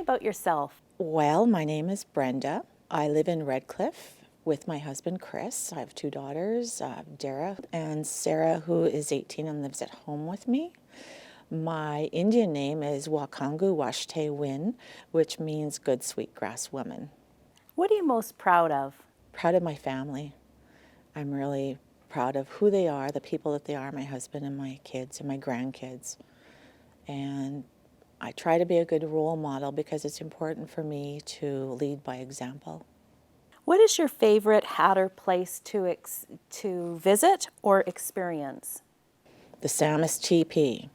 about yourself. Well, my name is Brenda. I live in Redcliffe with my husband, Chris. I have two daughters, Dara and Sarah, who is 18 and lives at home with me. My Indian name is Wakangu Washte Win, which means good sweetgrass woman. What are you most proud of? Proud of my family. I'm really proud of who they are, the people that they are, my husband and my kids and my grandkids. And I try to be a good role model because it's important for me to lead by example. What is your favorite Hatter place to visit or experience? The Samus TP.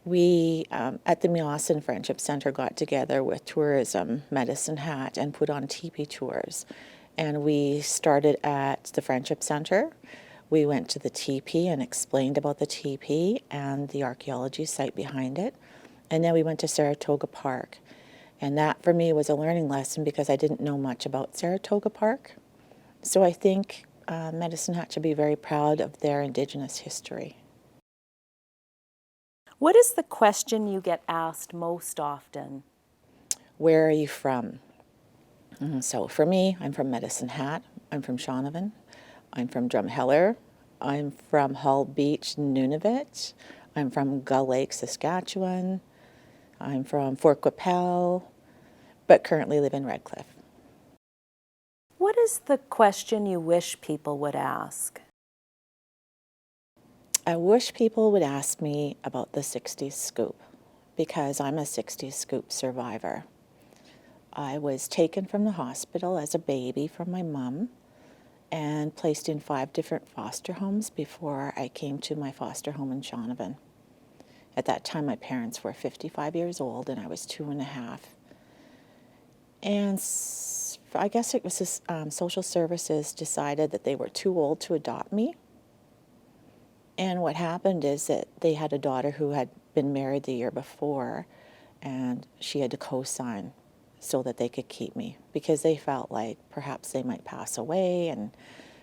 We, at the Meowson Friendship Center, got together with Tourism, Medicine Hat, and put on teepee tours. And we started at the Friendship Center. We went to the teepee and explained about the teepee and the archaeology site behind it. And then we went to Saratoga Park. And that for me was a learning lesson because I didn't know much about Saratoga Park. So I think Medicine Hat should be very proud of their Indigenous history. What is the question you get asked most often? Where are you from? So for me, I'm from Medicine Hat. I'm from Shaunavon. I'm from Drumheller. I'm from Hull Beach, Nunavut. I'm from Gull Lake, Saskatchewan. I'm from Fort Qu'Appelle, but currently live in Redcliffe. What is the question you wish people would ask? I wish people would ask me about the 60s scoop because I'm a 60s scoop survivor. I was taken from the hospital as a baby from my mom and placed in 5 different foster homes before I came to my foster home in Shaunavon. At that time, my parents were 55 years old and I was 2.5. And I guess it was social services decided that they were too old to adopt me. And what happened is that they had a daughter who had been married the year before, and she had to co-sign so that they could keep me because they felt like perhaps they might pass away and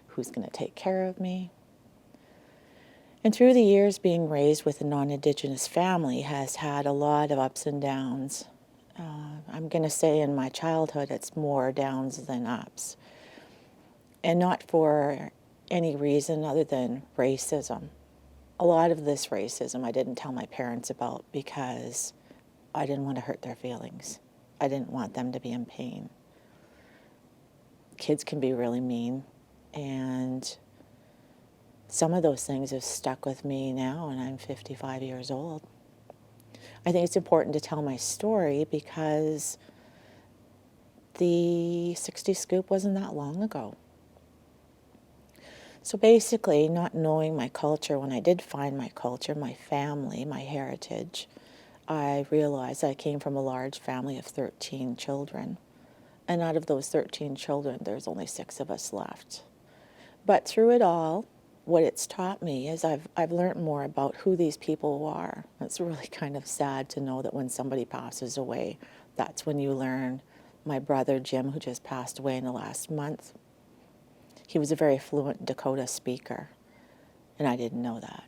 who's going to take care of me. And through the years, being raised with a non-Indigenous family has had a lot of ups and downs. I'm going to say in my childhood, it's more downs than ups. And not for any reason other than racism. A lot of this racism I didn't tell my parents about because I didn't want to hurt their feelings. I didn't want them to be in pain. Kids can be really mean, and some of those things have stuck with me now, and I'm 55 years old. I think it's important to tell my story because the 60 scoop wasn't that long ago. So basically, not knowing my culture, when I did find my culture, my family, my heritage, I realized I came from a large family of 13 children. And out of those 13 children, there's only 6 of us left. But through it all, what it's taught me is I've learned more about who these people are. It's really kind of sad to know that when somebody passes away, that's when you learn. My brother Jim, who just passed away in the last month, he was a very fluent Dakota speaker, and I didn't know that.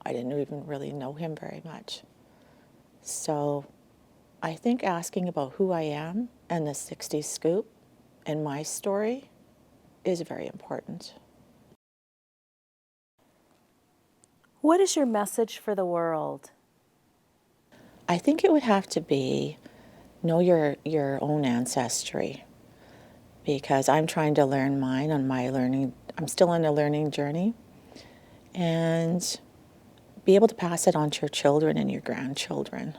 I didn't even really know him very much. So I think asking about who I am and the 60s scoop and my story is very important. What is your message for the world? I think it would have to be know your own ancestry, because I'm trying to learn mine on my learning. I'm still on a learning journey, and be able to pass it on to your children and your grandchildren,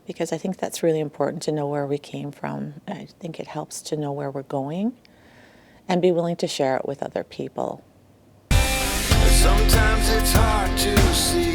because I think that's really important to know where we came from. I think it helps to know where we're going and be willing to share it with other people. Sometimes it's hard to see